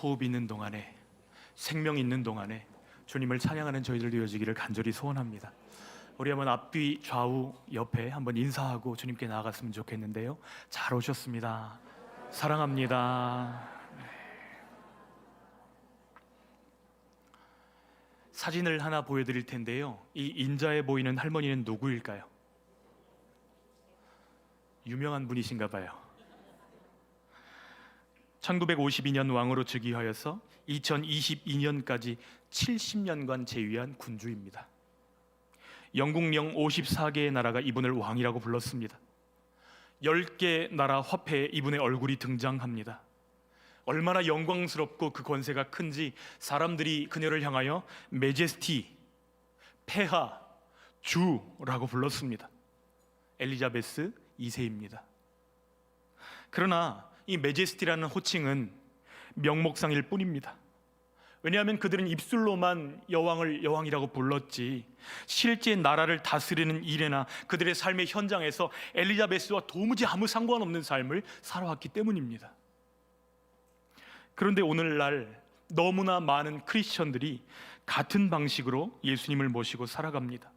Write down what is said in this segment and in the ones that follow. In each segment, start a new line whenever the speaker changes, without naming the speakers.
호흡 있는 동안에, 생명 있는 동안에 주님을 찬양하는 저희들 되어지기를 간절히 소원합니다. 우리 한번 앞뒤 좌우 옆에 한번 인사하고 주님께 나아갔으면 좋겠는데요. 잘 오셨습니다. 사랑합니다. 사진을 하나 보여드릴 텐데요. 이 인자해 보이는 할머니는 누구일까요? 유명한 분이신가 봐요. 1952년 왕으로 즉위하여서 2022년까지 70년간 재위한 군주입니다. 영국령 54개의 나라가 이분을 왕이라고 불렀습니다. 10개 나라 화폐에 이분의 얼굴이 등장합니다. 얼마나 영광스럽고 그 권세가 큰지 사람들이 그녀를 향하여 메제스티, 폐하, 주라고 불렀습니다. 엘리자베스 2세입니다. 그러나 이 메제스티라는 호칭은 명목상일 뿐입니다. 왜냐하면 그들은 입술로만 여왕을 여왕이라고 불렀지 실제 나라를 다스리는 일에나 그들의 삶의 현장에서 엘리자베스와 도무지 아무 상관없는 삶을 살아왔기 때문입니다. 그런데 오늘날 너무나 많은 크리스천들이 같은 방식으로 예수님을 모시고 살아갑니다.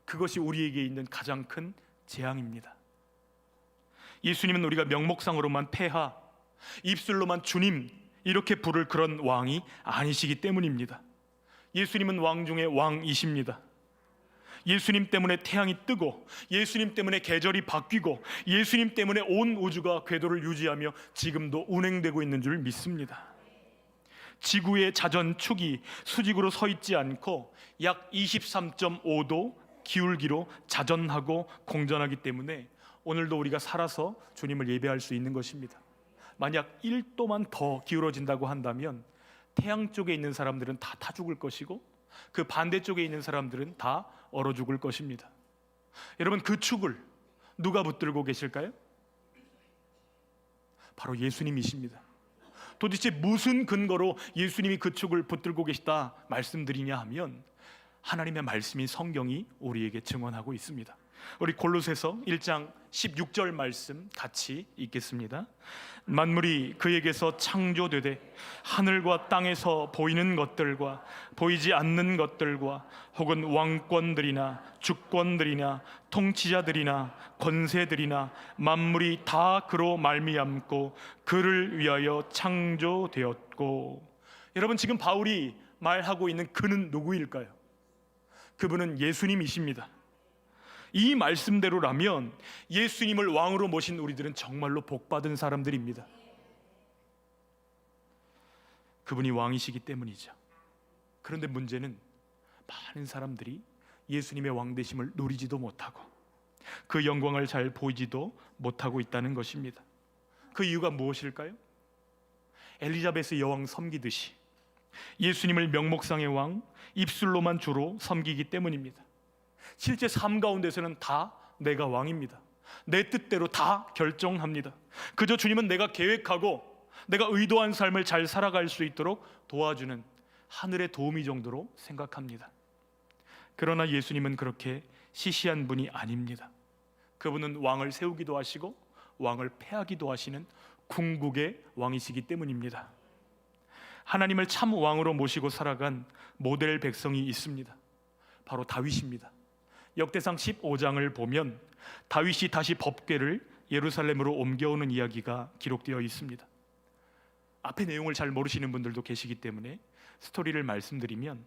그것이 우리에게 있는 가장 큰 재앙입니다. 예수님은 우리가 명목상으로만 폐하, 입술로만 주님 이렇게 부를 그런 왕이 아니시기 때문입니다. 예수님은 왕 중에 왕이십니다. 예수님 때문에 태양이 뜨고, 예수님 때문에 계절이 바뀌고, 예수님 때문에 온 우주가 궤도를 유지하며 지금도 운행되고 있는 줄 믿습니다. 지구의 자전축이 수직으로 서 있지 않고 약 23.5도 기울기로 자전하고 공전하기 때문에 오늘도 우리가 살아서 주님을 예배할 수 있는 것입니다. 만약 1도만 더 기울어진다고 한다면 태양 쪽에 있는 사람들은 다 타 죽을 것이고 그 반대쪽에 있는 사람들은 다 얼어 죽을 것입니다. 여러분, 그 축을 누가 붙들고 계실까요? 바로 예수님이십니다. 도대체 무슨 근거로 예수님이 그 축을 붙들고 계시다 말씀드리냐 하면 하나님의 말씀인 성경이 우리에게 증언하고 있습니다. 우리 골로새서 1장 16절 말씀 같이 읽겠습니다. 만물이 그에게서 창조되되 하늘과 땅에서 보이는 것들과 보이지 않는 것들과 혹은 왕권들이나 주권들이나 통치자들이나 권세들이나 만물이 다 그로 말미암고 그를 위하여 창조되었고. 여러분, 지금 바울이 말하고 있는 그는 누구일까요? 그분은 예수님이십니다. 이 말씀대로라면 예수님을 왕으로 모신 우리들은 정말로 복받은 사람들입니다. 그분이 왕이시기 때문이죠. 그런데 문제는 많은 사람들이 예수님의 왕되심을 누리지도 못하고 그 영광을 잘 보이지도 못하고 있다는 것입니다. 그 이유가 무엇일까요? 엘리자베스 여왕 섬기듯이 예수님을 명목상의 왕, 입술로만 주로 섬기기 때문입니다. 실제 삶 가운데서는 다 내가 왕입니다. 내 뜻대로 다 결정합니다. 그저 주님은 내가 계획하고 내가 의도한 삶을 잘 살아갈 수 있도록 도와주는 하늘의 도우미 정도로 생각합니다. 그러나 예수님은 그렇게 시시한 분이 아닙니다. 그분은 왕을 세우기도 하시고 왕을 패하기도 하시는 궁극의 왕이시기 때문입니다. 하나님을 참 왕으로 모시고 살아간 모델 백성이 있습니다. 바로 다윗입니다. 역대상 15장을 보면 다윗이 다시 법궤를 예루살렘으로 옮겨오는 이야기가 기록되어 있습니다. 앞에 내용을 잘 모르시는 분들도 계시기 때문에 스토리를 말씀드리면,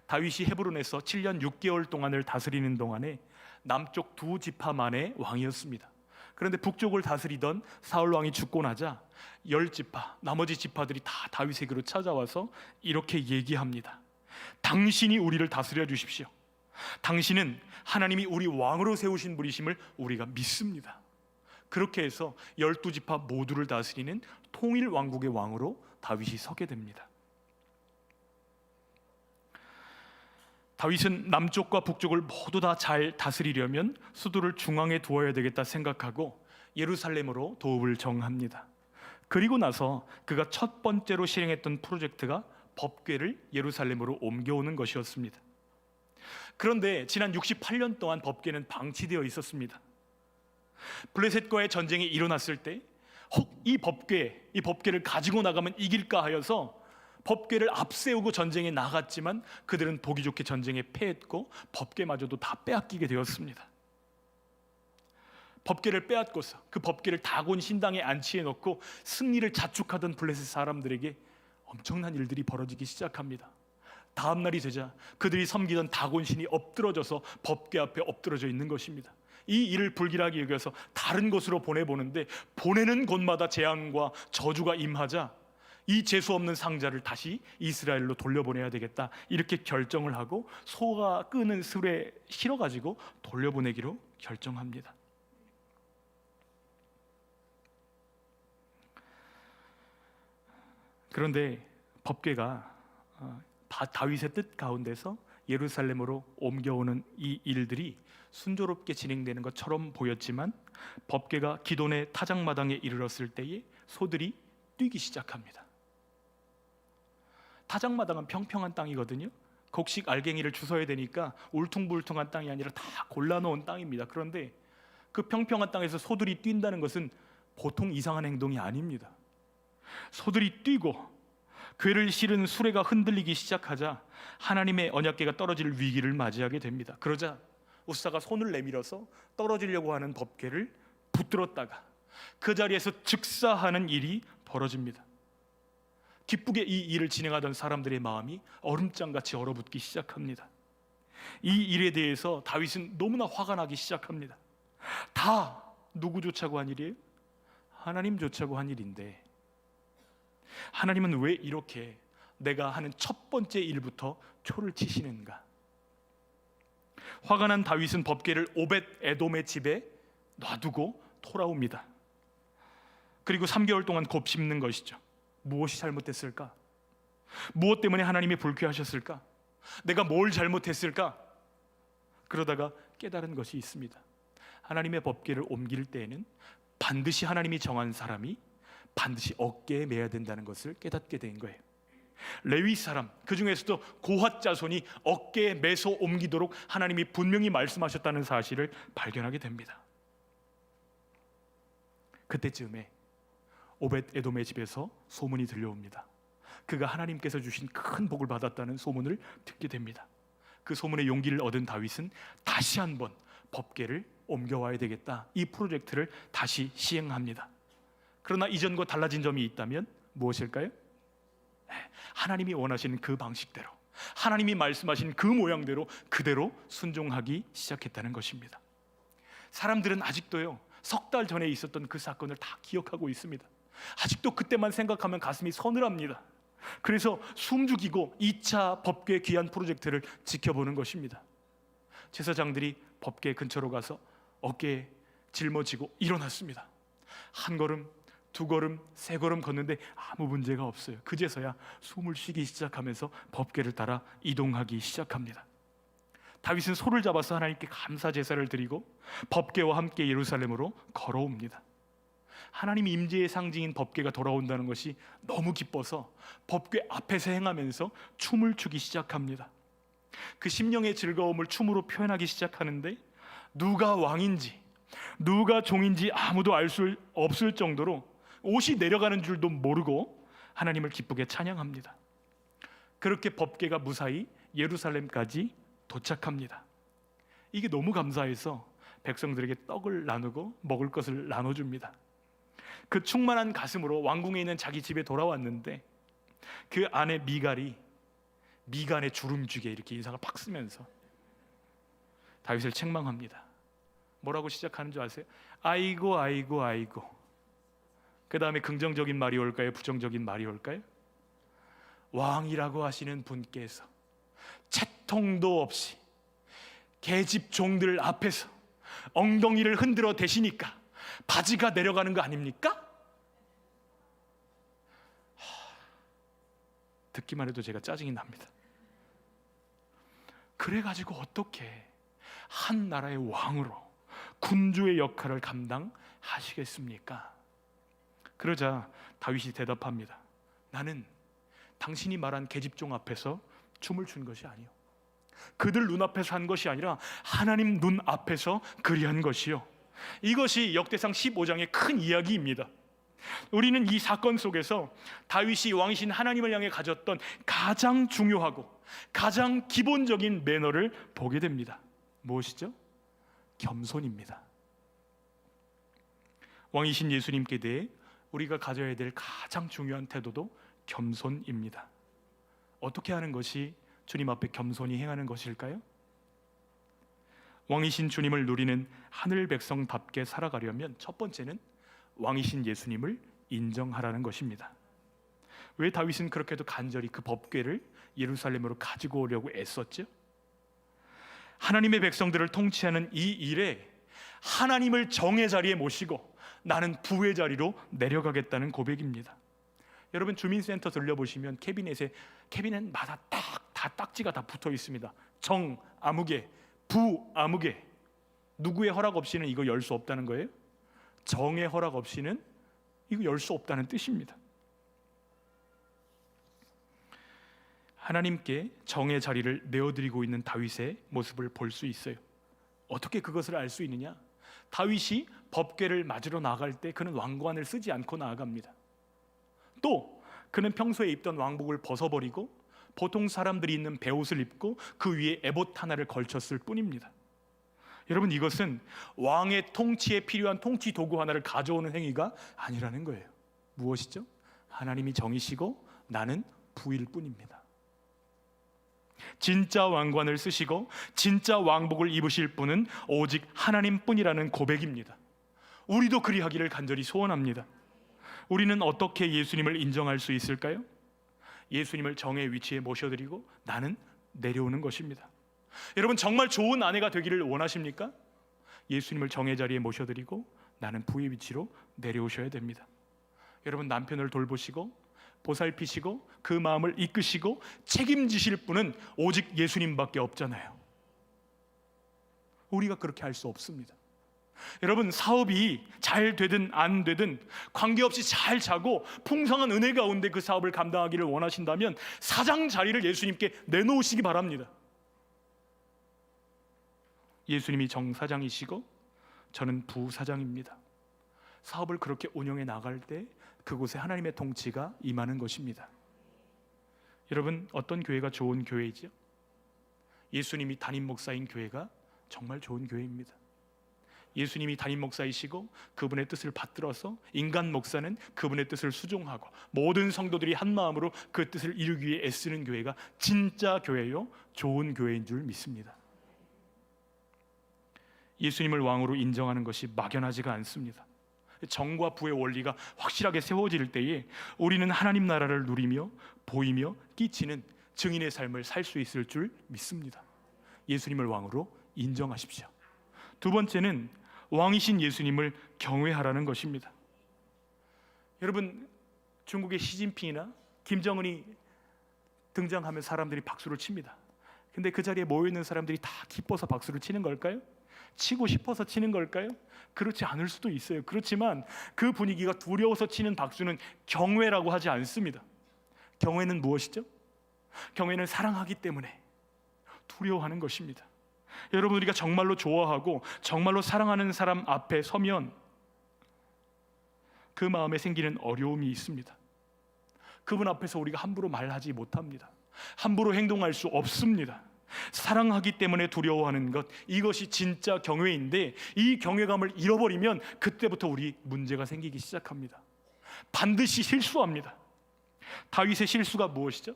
다윗이 헤브론에서 7년 6개월 동안을 다스리는 동안에 남쪽 두 지파만의 왕이었습니다. 그런데 북쪽을 다스리던 사울 왕이 죽고 나자 10지파, 나머지 지파들이 다 다윗에게로 찾아와서 이렇게 얘기합니다. 당신이 우리를 다스려 주십시오. 당신은 하나님이 우리 왕으로 세우신 분이심을 우리가 믿습니다. 그렇게 해서 12지파 모두를 다스리는 통일 왕국의 왕으로 다윗이 서게 됩니다. 다윗은 남쪽과 북쪽을 모두 다 잘 다스리려면 수도를 중앙에 두어야 되겠다 생각하고 예루살렘으로 도읍을 정합니다. 그리고 나서 그가 첫 번째로 실행했던 프로젝트가 법궤를 예루살렘으로 옮겨오는 것이었습니다. 그런데 지난 68년 동안 법궤는 방치되어 있었습니다. 블레셋과의 전쟁이 일어났을 때 혹 이 법궤를 가지고 나가면 이길까 하여서 법궤를 앞세우고 전쟁에 나갔지만 그들은 보기 좋게 전쟁에 패했고 법궤마저도 다 빼앗기게 되었습니다. 법궤를 빼앗고서 그 법궤를 다곤 신당에 안치해 놓고 승리를 자축하던 블레셋 사람들에게 엄청난 일들이 벌어지기 시작합니다. 다음 날이 되자 그들이 섬기던 다곤 신이 엎드러져서 법궤 앞에 엎드러져 있는 것입니다. 이 일을 불길하게 여겨서 다른 곳으로 보내보는데 보내는 곳마다 재앙과 저주가 임하자 이 재수 없는 상자를 다시 이스라엘로 돌려보내야 되겠다 이렇게 결정을 하고 소가 끄는 술에 실어가지고 돌려보내기로 결정합니다. 그런데 법궤가 다윗의 뜻 가운데서 예루살렘으로 옮겨오는 이 일들이 순조롭게 진행되는 것처럼 보였지만 법궤가 기돈의 타작마당에 이르렀을 때에 소들이 뛰기 시작합니다. 타작마당은 평평한 땅이거든요. 곡식 알갱이를 주워야 되니까 울퉁불퉁한 땅이 아니라 다 골라놓은 땅입니다. 그런데 그 평평한 땅에서 소들이 뛴다는 것은 보통 이상한 행동이 아닙니다. 소들이 뛰고 궤를 실은 수레가 흔들리기 시작하자 하나님의 언약궤가 떨어질 위기를 맞이하게 됩니다. 그러자 우사가 손을 내밀어서 떨어지려고 하는 법궤를 붙들었다가 그 자리에서 즉사하는 일이 벌어집니다. 기쁘게 이 일을 진행하던 사람들의 마음이 얼음장같이 얼어붙기 시작합니다. 이 일에 대해서 다윗은 너무나 화가 나기 시작합니다. 다 누구 조차고 한 일이에요? 하나님 조차고 한 일인데 하나님은 왜 이렇게 내가 하는 첫 번째 일부터 초를 치시는가? 화가 난 다윗은 법궤를 오벳 에돔의 집에 놔두고 돌아옵니다. 그리고 3개월 동안 곱씹는 것이죠. 무엇이 잘못됐을까? 무엇 때문에 하나님이 불쾌하셨을까? 내가 뭘 잘못했을까? 그러다가 깨달은 것이 있습니다. 하나님의 법궤를 옮길 때에는 반드시 하나님이 정한 사람이 반드시 어깨에 매야 된다는 것을 깨닫게 된 거예요. 레위 사람, 그 중에서도 고핫 자손이 어깨에 매서 옮기도록 하나님이 분명히 말씀하셨다는 사실을 발견하게 됩니다. 그때쯤에 오벳 에돔의 집에서 소문이 들려옵니다. 그가 하나님께서 주신 큰 복을 받았다는 소문을 듣게 됩니다. 그 소문에 용기를 얻은 다윗은 다시 한번 법궤를 옮겨와야 되겠다, 이 프로젝트를 다시 시행합니다. 그러나 이전과 달라진 점이 있다면 무엇일까요? 하나님이 원하시는 그 방식대로, 하나님이 말씀하신 그 모양대로 그대로 순종하기 시작했다는 것입니다. 사람들은 아직도요, 석 달 전에 있었던 그 사건을 다 기억하고 있습니다. 아직도 그때만 생각하면 가슴이 서늘합니다. 그래서 숨죽이고 2차 법궤 귀한 프로젝트를 지켜보는 것입니다. 제사장들이 법궤 근처로 가서 어깨에 짊어지고 일어났습니다. 한 걸음, 두 걸음, 세 걸음 걷는데 아무 문제가 없어요. 그제서야 숨을 쉬기 시작하면서 법궤를 따라 이동하기 시작합니다. 다윗은 소를 잡아서 하나님께 감사 제사를 드리고 법궤와 함께 예루살렘으로 걸어옵니다. 하나님 임재의 상징인 법궤가 돌아온다는 것이 너무 기뻐서 법궤 앞에서 행하면서 춤을 추기 시작합니다. 그 심령의 즐거움을 춤으로 표현하기 시작하는데 누가 왕인지 누가 종인지 아무도 알 수 없을 정도로 옷이 내려가는 줄도 모르고 하나님을 기쁘게 찬양합니다. 그렇게 법궤가 무사히 예루살렘까지 도착합니다. 이게 너무 감사해서 백성들에게 떡을 나누고 먹을 것을 나눠줍니다. 그 충만한 가슴으로 왕궁에 있는 자기 집에 돌아왔는데 그 아내 미갈이 미간에 주름 쥐게 이렇게 인상을 팍 쓰면서 다윗을 책망합니다. 뭐라고 시작하는 줄 아세요? 아이고 아이고 아이고. 그 다음에 긍정적인 말이 올까요? 부정적인 말이 올까요? 왕이라고 하시는 분께서 채통도 없이 계집 종들 앞에서 엉덩이를 흔들어 대시니까 바지가 내려가는 거 아닙니까? 듣기만 해도 제가 짜증이 납니다. 그래가지고 어떻게 한 나라의 왕으로 군주의 역할을 감당하시겠습니까? 그러자 다윗이 대답합니다. 나는 당신이 말한 계집종 앞에서 춤을 춘 것이 아니요, 그들 눈앞에서 한 것이 아니라 하나님 눈앞에서 그리한 것이요. 이것이 역대상 15장의 큰 이야기입니다. 우리는 이 사건 속에서 다윗이 왕이신 하나님을 향해 가졌던 가장 중요하고 가장 기본적인 매너를 보게 됩니다. 무엇이죠? 겸손입니다. 왕이신 예수님께 대해 우리가 가져야 될 가장 중요한 태도도 겸손입니다. 어떻게 하는 것이 주님 앞에 겸손히 행하는 것일까요? 왕이신 주님을 누리는 하늘 백성답게 살아가려면 첫 번째는 왕이신 예수님을 인정하라는 것입니다. 왜 다윗은 그렇게도 간절히 그 법궤를 예루살렘으로 가지고 오려고 애썼죠? 하나님의 백성들을 통치하는 이 일에 하나님을 정의 자리에 모시고 나는 부의 자리로 내려가겠다는 고백입니다. 여러분 주민센터 들려보시면 캐비넷마다 다 딱지가 다 붙어 있습니다. 정 아무개, 부 아무개. 누구의 허락 없이는 이거 열 수 없다는 거예요. 정의 허락 없이는 이거 열 수 없다는 뜻입니다. 하나님께 정의 자리를 내어드리고 있는 다윗의 모습을 볼 수 있어요. 어떻게 그것을 알 수 있느냐? 다윗이 법궤를 맞으러 나갈 때 그는 왕관을 쓰지 않고 나아갑니다. 또 그는 평소에 입던 왕복을 벗어버리고 보통 사람들이 입는 베옷을 입고 그 위에 에봇 하나를 걸쳤을 뿐입니다. 여러분 이것은 왕의 통치에 필요한 통치 도구 하나를 가져오는 행위가 아니라는 거예요. 무엇이죠? 하나님이 정이시고 나는 부일 뿐입니다. 진짜 왕관을 쓰시고 진짜 왕복을 입으실 분은 오직 하나님뿐이라는 고백입니다. 우리도 그리하기를 간절히 소원합니다. 우리는 어떻게 예수님을 인정할 수 있을까요? 예수님을 정의 위치에 모셔드리고 나는 내려오는 것입니다. 여러분 정말 좋은 아내가 되기를 원하십니까? 예수님을 정의 자리에 모셔드리고 나는 부의 위치로 내려오셔야 됩니다. 여러분 남편을 돌보시고 보살피시고 그 마음을 이끄시고 책임지실 분은 오직 예수님밖에 없잖아요. 우리가 그렇게 할 수 없습니다. 여러분 사업이 잘 되든 안 되든 관계없이 잘 자고 풍성한 은혜 가운데 그 사업을 감당하기를 원하신다면 사장 자리를 예수님께 내놓으시기 바랍니다. 예수님이 정사장이시고 저는 부사장입니다. 사업을 그렇게 운영해 나갈 때 그곳에 하나님의 통치가 임하는 것입니다. 여러분 어떤 교회가 좋은 교회이죠? 예수님이 담임 목사인 교회가 정말 좋은 교회입니다. 예수님이 담임 목사이시고 그분의 뜻을 받들어서 인간 목사는 그분의 뜻을 수종하고 모든 성도들이 한 마음으로 그 뜻을 이루기 위해 애쓰는 교회가 진짜 교회요 좋은 교회인 줄 믿습니다. 예수님을 왕으로 인정하는 것이 막연하지가 않습니다. 정과 부의 원리가 확실하게 세워질 때에 우리는 하나님 나라를 누리며 보이며 끼치는 증인의 삶을 살 수 있을 줄 믿습니다. 예수님을 왕으로 인정하십시오. 두 번째는 왕이신 예수님을 경외하라는 것입니다. 여러분 중국의 시진핑이나 김정은이 등장하면 사람들이 박수를 칩니다. 근데 그 자리에 모여있는 사람들이 다 기뻐서 박수를 치는 걸까요? 치고 싶어서 치는 걸까요? 그렇지 않을 수도 있어요. 그렇지만 그 분위기가 두려워서 치는 박수는 경외라고 하지 않습니다. 경외는 무엇이죠? 경외는 사랑하기 때문에 두려워하는 것입니다. 여러분 우리가 정말로 좋아하고 정말로 사랑하는 사람 앞에 서면 그 마음에 생기는 어려움이 있습니다. 그분 앞에서 우리가 함부로 말하지 못합니다. 함부로 행동할 수 없습니다. 사랑하기 때문에 두려워하는 것, 이것이 진짜 경외인데 이 경외감을 잃어버리면 그때부터 우리 문제가 생기기 시작합니다. 반드시 실수합니다. 다윗의 실수가 무엇이죠?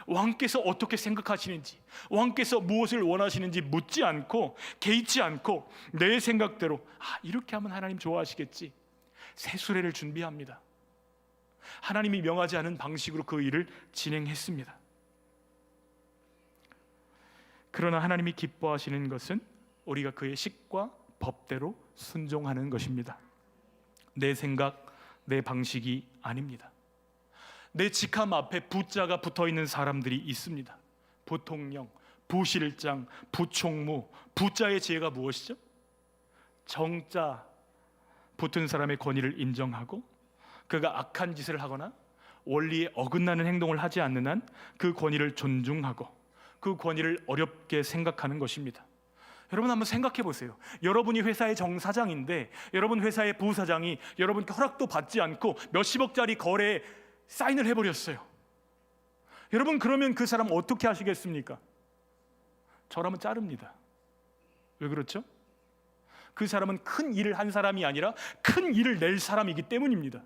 왕께서 어떻게 생각하시는지, 왕께서 무엇을 원하시는지 묻지 않고 개의치 않고 내 생각대로 이렇게 하면 하나님 좋아하시겠지, 새 수레를 준비합니다. 하나님이 명하지 않은 방식으로 그 일을 진행했습니다. 그러나 하나님이 기뻐하시는 것은 우리가 그의 식과 법대로 순종하는 것입니다. 내 생각, 내 방식이 아닙니다. 내 직함 앞에 부자가 붙어있는 사람들이 있습니다. 부통령, 부실장, 부총무. 부자의 지혜가 무엇이죠? 정자 붙은 사람의 권위를 인정하고 그가 악한 짓을 하거나 원리에 어긋나는 행동을 하지 않는 한 그 권위를 존중하고 그 권위를 어렵게 생각하는 것입니다. 여러분 한번 생각해 보세요. 여러분이 회사의 정사장인데 여러분 회사의 부사장이 여러분께 허락도 받지 않고 몇십억짜리 거래에 사인을 해버렸어요. 여러분 그러면 그 사람 어떻게 하시겠습니까? 저라면 자릅니다. 왜 그렇죠? 그 사람은 큰 일을 한 사람이 아니라 큰 일을 낼 사람이기 때문입니다.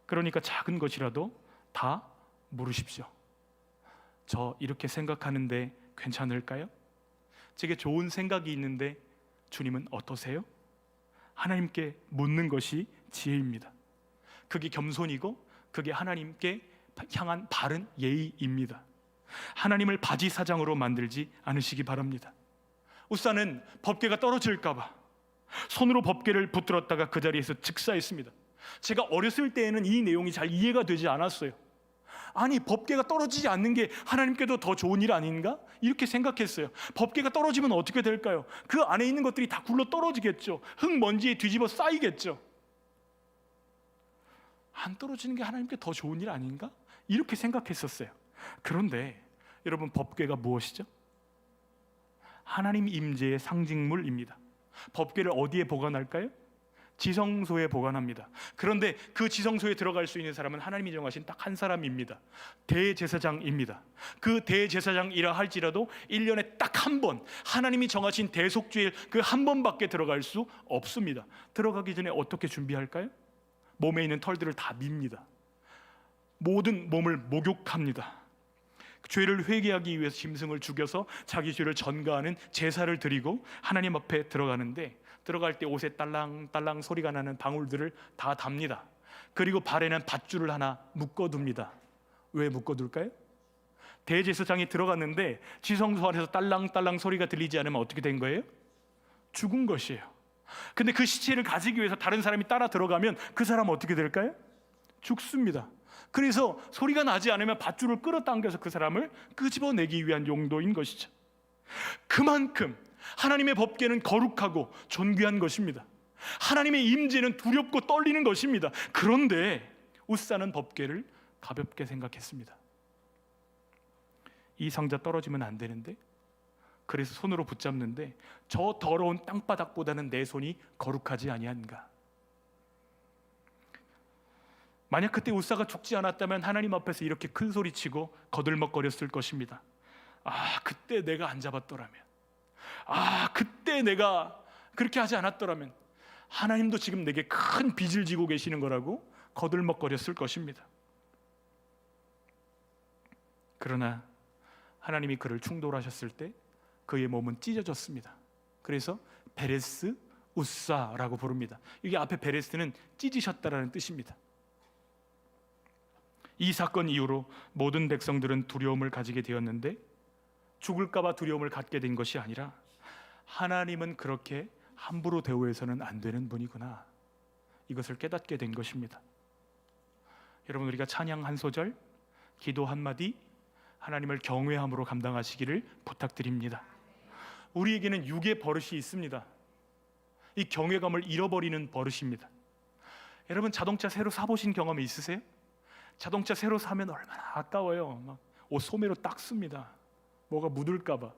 그러니까 작은 것이라도 다 물으십시오. 저 이렇게 생각하는데 괜찮을까요? 제게 좋은 생각이 있는데 주님은 어떠세요? 하나님께 묻는 것이 지혜입니다. 그게 겸손이고 그게 하나님께 향한 바른 예의입니다. 하나님을 바지사장으로 만들지 않으시기 바랍니다. 우사는 법궤가 떨어질까 봐 손으로 법궤를 붙들었다가 그 자리에서 즉사했습니다. 제가 어렸을 때에는 이 내용이 잘 이해가 되지 않았어요. 아니, 법궤가 떨어지지 않는 게 하나님께도 더 좋은 일 아닌가? 이렇게 생각했어요. 법궤가 떨어지면 어떻게 될까요? 그 안에 있는 것들이 다 굴러 떨어지겠죠. 흙먼지에 뒤집어 쌓이겠죠. 안 떨어지는 게 하나님께 더 좋은 일 아닌가? 이렇게 생각했었어요. 그런데 여러분, 법궤가 무엇이죠? 하나님 임재의 상징물입니다. 법궤를 어디에 보관할까요? 지성소에 보관합니다. 그런데 그 지성소에 들어갈 수 있는 사람은 하나님이 정하신 딱 한 사람입니다. 대제사장입니다. 그 대제사장이라 할지라도 1년에 딱 한 번 하나님이 정하신 대속죄일 그 한 번밖에 들어갈 수 없습니다. 들어가기 전에 어떻게 준비할까요? 몸에 있는 털들을 다 밉니다. 모든 몸을 목욕합니다. 죄를 회개하기 위해서 짐승을 죽여서 자기 죄를 전가하는 제사를 드리고 하나님 앞에 들어가는데, 들어갈 때 옷에 딸랑딸랑 소리가 나는 방울들을 다 답니다. 그리고 발에는 밧줄을 하나 묶어둡니다. 왜 묶어둘까요? 대제사장이 들어갔는데 지성소 안에서 딸랑딸랑 소리가 들리지 않으면 어떻게 된 거예요? 죽은 것이에요. 근데 그 시체를 가지기 위해서 다른 사람이 따라 들어가면 그 사람은 어떻게 될까요? 죽습니다. 그래서 소리가 나지 않으면 밧줄을 끌어당겨서 그 사람을 끄집어내기 위한 용도인 것이죠. 그만큼 하나님의 법궤는 거룩하고 존귀한 것입니다. 하나님의 임재는 두렵고 떨리는 것입니다. 그런데 우사는 법궤를 가볍게 생각했습니다. 이 상자 떨어지면 안 되는데, 그래서 손으로 붙잡는데 저 더러운 땅바닥보다는 내 손이 거룩하지 아니한가. 만약 그때 우사가 죽지 않았다면 하나님 앞에서 이렇게 큰 소리치고 거들먹거렸을 것입니다. 아, 그때 내가 안 잡았더라면, 아, 그때 내가 그렇게 하지 않았더라면 하나님도 지금 내게 큰 빚을 지고 계시는 거라고 거들먹거렸을 것입니다. 그러나 하나님이 그를 충돌하셨을 때 그의 몸은 찢어졌습니다. 그래서 베레스 우사라고 부릅니다. 이게 앞에 베레스는 찢으셨다라는 뜻입니다. 이 사건 이후로 모든 백성들은 두려움을 가지게 되었는데, 죽을까 봐 두려움을 갖게 된 것이 아니라 하나님은 그렇게 함부로 대우해서는 안 되는 분이구나, 이것을 깨닫게 된 것입니다. 여러분, 우리가 찬양 한 소절, 기도 한마디, 하나님을 경외함으로 감당하시기를 부탁드립니다. 우리에게는 육의 버릇이 있습니다. 이 경외감을 잃어버리는 버릇입니다. 여러분, 자동차 새로 사보신 경험이 있으세요? 자동차 새로 사면 얼마나 아까워요. 막 옷 소매로 닦습니다. 뭐가 묻을까 봐.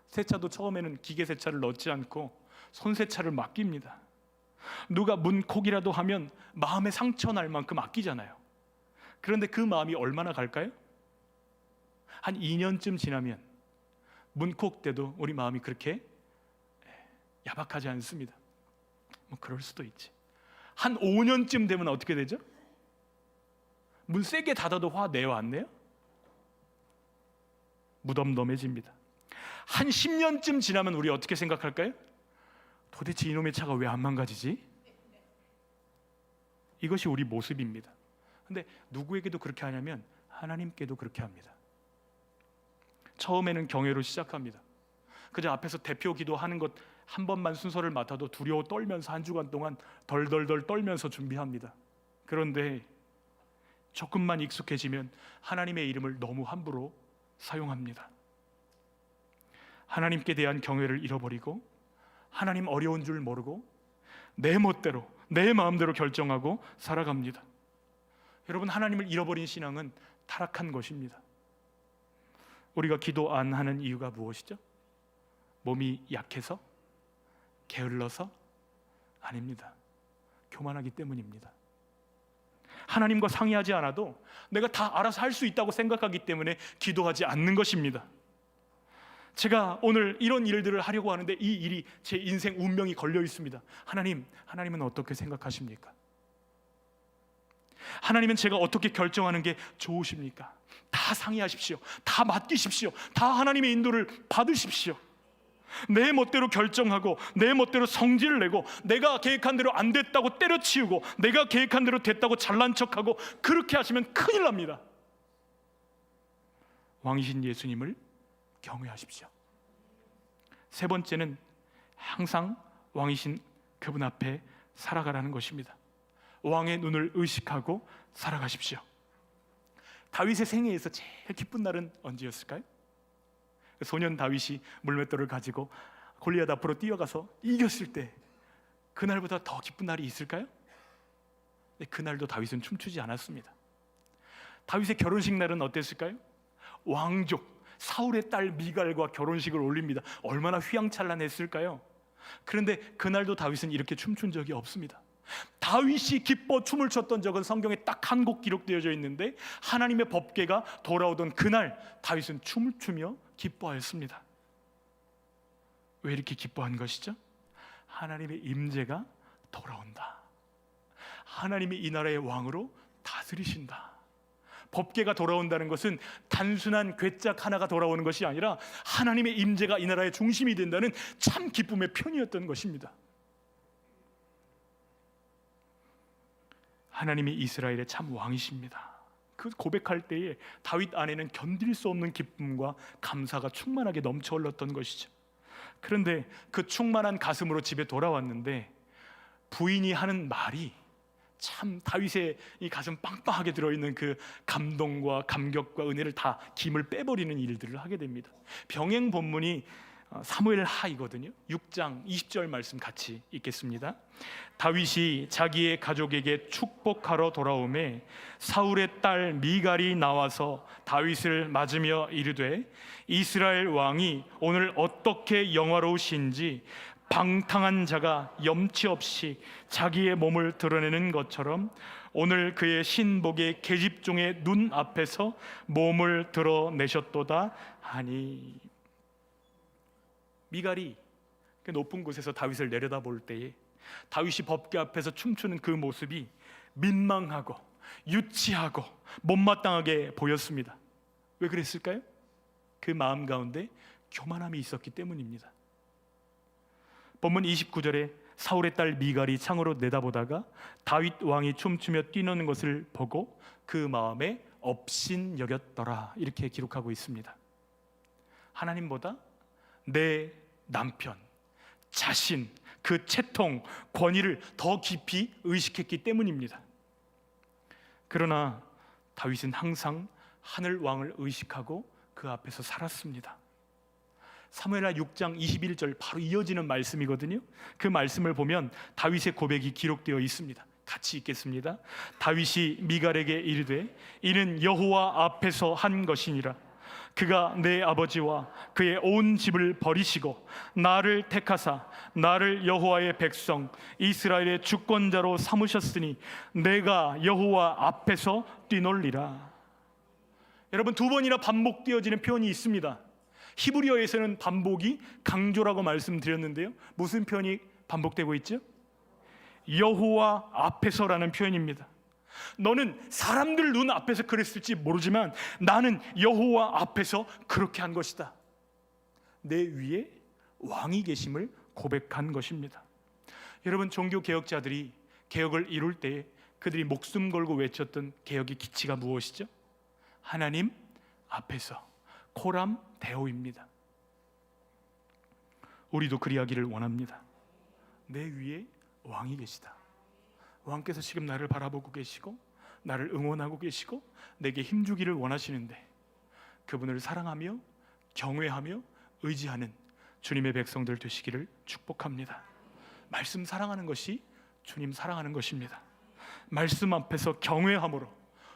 세차도 처음에는 기계 세차를 넣지 않고 손 세차를 맡깁니다. 누가 문콕이라도 하면 마음에 상처 날 만큼 아끼잖아요. 그런데 그 마음이 얼마나 갈까요? 한 2년쯤 지나면 문콕 때도 우리 마음이 그렇게 야박하지 않습니다. 뭐 그럴 수도 있지. 한 5년쯤 되면 어떻게 되죠? 문 세게 닫아도 화 내요, 안 내요? 무덤덤해집니다. 한 10년쯤 지나면 우리 어떻게 생각할까요? 도대체 이놈의 차가 왜 안 망가지지? 이것이 우리 모습입니다. 근데 누구에게도 그렇게 하냐면 하나님께도 그렇게 합니다. 처음에는 경외로 시작합니다. 그저 앞에서 대표 기도하는 것 한 번만 순서를 맡아도 두려워 떨면서 한 주간 동안 덜덜덜 떨면서 준비합니다. 그런데 조금만 익숙해지면 하나님의 이름을 너무 함부로 사용합니다. 하나님께 대한 경외를 잃어버리고 하나님 어려운 줄 모르고 내 멋대로 내 마음대로 결정하고 살아갑니다. 여러분, 하나님을 잃어버린 신앙은 타락한 것입니다. 우리가 기도 안 하는 이유가 무엇이죠? 몸이 약해서? 게을러서? 아닙니다. 교만하기 때문입니다. 하나님과 상의하지 않아도 내가 다 알아서 할 수 있다고 생각하기 때문에 기도하지 않는 것입니다. 제가 오늘 이런 일들을 하려고 하는데 이 일이 제 인생 운명이 걸려 있습니다. 하나님은 어떻게 생각하십니까? 하나님은 제가 어떻게 결정하는 게 좋으십니까? 다 상의하십시오. 다 맡기십시오. 다 하나님의 인도를 받으십시오. 내 멋대로 결정하고 내 멋대로 성질을 내고 내가 계획한 대로 안 됐다고 때려치우고 내가 계획한 대로 됐다고 잘난 척하고 그렇게 하시면 큰일 납니다. 왕이신 예수님을 경외하십시오. 세 번째는 항상 왕이신 그분 앞에 살아가라는 것입니다. 왕의 눈을 의식하고 살아가십시오. 다윗의 생애에서 제일 기쁜 날은 언제였을까요? 소년 다윗이 물맷돌을 가지고 골리앗 앞으로 뛰어가서 이겼을 때, 그날보다 더 기쁜 날이 있을까요? 네, 그날도 다윗은 춤추지 않았습니다. 다윗의 결혼식 날은 어땠을까요? 왕족 사울의 딸 미갈과 결혼식을 올립니다. 얼마나 휘황찬란했을까요? 그런데 그날도 다윗은 이렇게 춤춘 적이 없습니다. 다윗이 기뻐 춤을 췄던 적은 성경에 딱 한 곡 기록되어져 있는데, 하나님의 법궤가 돌아오던 그날 다윗은 춤을 추며 기뻐하였습니다. 왜 이렇게 기뻐한 것이죠? 하나님의 임재가 돌아온다. 하나님이 이 나라의 왕으로 다스리신다. 법궤가 돌아온다는 것은 단순한 괴짝 하나가 돌아오는 것이 아니라 하나님의 임재가 이 나라의 중심이 된다는 참 기쁨의 편이었던 것입니다. 하나님이 이스라엘의 참 왕이십니다. 그 고백할 때에 다윗 안에는 견딜 수 없는 기쁨과 감사가 충만하게 넘쳐 흘렀던 것이죠. 그런데 그 충만한 가슴으로 집에 돌아왔는데 부인이 하는 말이 참 다윗의 이 가슴 빵빵하게 들어있는 그 감동과 감격과 은혜를 다 김을 빼버리는 일들을 하게 됩니다. 병행 본문이 사무엘 하이거든요. 6장 20절 말씀 같이 읽겠습니다. 다윗이 자기의 가족에게 축복하러 돌아오매 사울의 딸 미갈이 나와서 다윗을 맞으며 이르되, 이스라엘 왕이 오늘 어떻게 영화로우신지 방탕한 자가 염치 없이 자기의 몸을 드러내는 것처럼 오늘 그의 신복의 계집종의 눈 앞에서 몸을 드러내셨도다 하니. 미갈이 그 높은 곳에서 다윗을 내려다볼 때에 다윗이 법궤 앞에서 춤추는 그 모습이 민망하고 유치하고 못마땅하게 보였습니다. 왜 그랬을까요? 그 마음 가운데 교만함이 있었기 때문입니다. 본문 29절에 사울의 딸 미갈이 창으로 내다보다가 다윗 왕이 춤추며 뛰노는 것을 보고 그 마음에 업신여겼더라, 이렇게 기록하고 있습니다. 하나님보다 내 남편, 자신, 그 채통, 권위를 더 깊이 의식했기 때문입니다. 그러나 다윗은 항상 하늘 왕을 의식하고 그 앞에서 살았습니다. 사무엘하 6장 21절 바로 이어지는 말씀이거든요. 그 말씀을 보면 다윗의 고백이 기록되어 있습니다. 같이 읽겠습니다. 다윗이 미갈에게 이르되, 이는 여호와 앞에서 한 것이니라. 그가 내 아버지와 그의 온 집을 버리시고 나를 택하사 나를 여호와의 백성 이스라엘의 주권자로 삼으셨으니 내가 여호와 앞에서 뛰놀리라. 여러분, 두 번이나 반복되어지는 표현이 있습니다. 히브리어에서는 반복이 강조라고 말씀드렸는데요, 무슨 표현이 반복되고 있죠? 여호와 앞에서라는 표현입니다. 너는 사람들 눈 앞에서 그랬을지 모르지만 나는 여호와 앞에서 그렇게 한 것이다. 내 위에 왕이 계심을 고백한 것입니다. 여러분, 종교 개혁자들이 개혁을 이룰 때 그들이 목숨 걸고 외쳤던 개혁의 기치가 무엇이죠? 하나님 앞에서 코람 데오입니다. 우리도 그리하기를 원합니다. 내 위에 왕이 계시다. 왕께서 지금 나를 바라보고 계시고 나를 응원하고 계시고 내게 힘주기를 원하시는데, 그분을 사랑하며 경외하며 의지하는 주님의 백성들 되시기를 축복합니다. 말씀 사랑하는 것이 주님 사랑하는 것입니다. 말씀 앞에서 경외함으로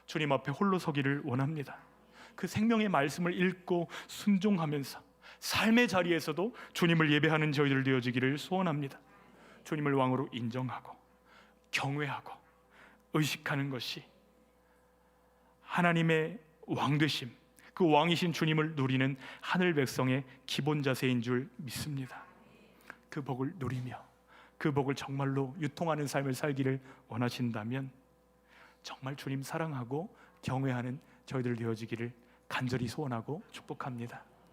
주님 앞에 홀로 서기를 원합니다. 그 생명의 말씀을 읽고 순종하면서 삶의 자리에서도 주님을 예배하는 저희들 되어지기를 소원합니다. 주님을 왕으로 인정하고 경외하고 의식하는 것이 하나님의 왕되심, 그 왕이신 주님을 누리는 하늘 백성의 기본 자세인 줄 믿습니다. 그 복을 누리며 그 복을 정말로 유통하는 삶을 살기를 원하신다면 정말 주님 사랑하고 경외하는 저희들 되어지기를 간절히 소원하고 축복합니다.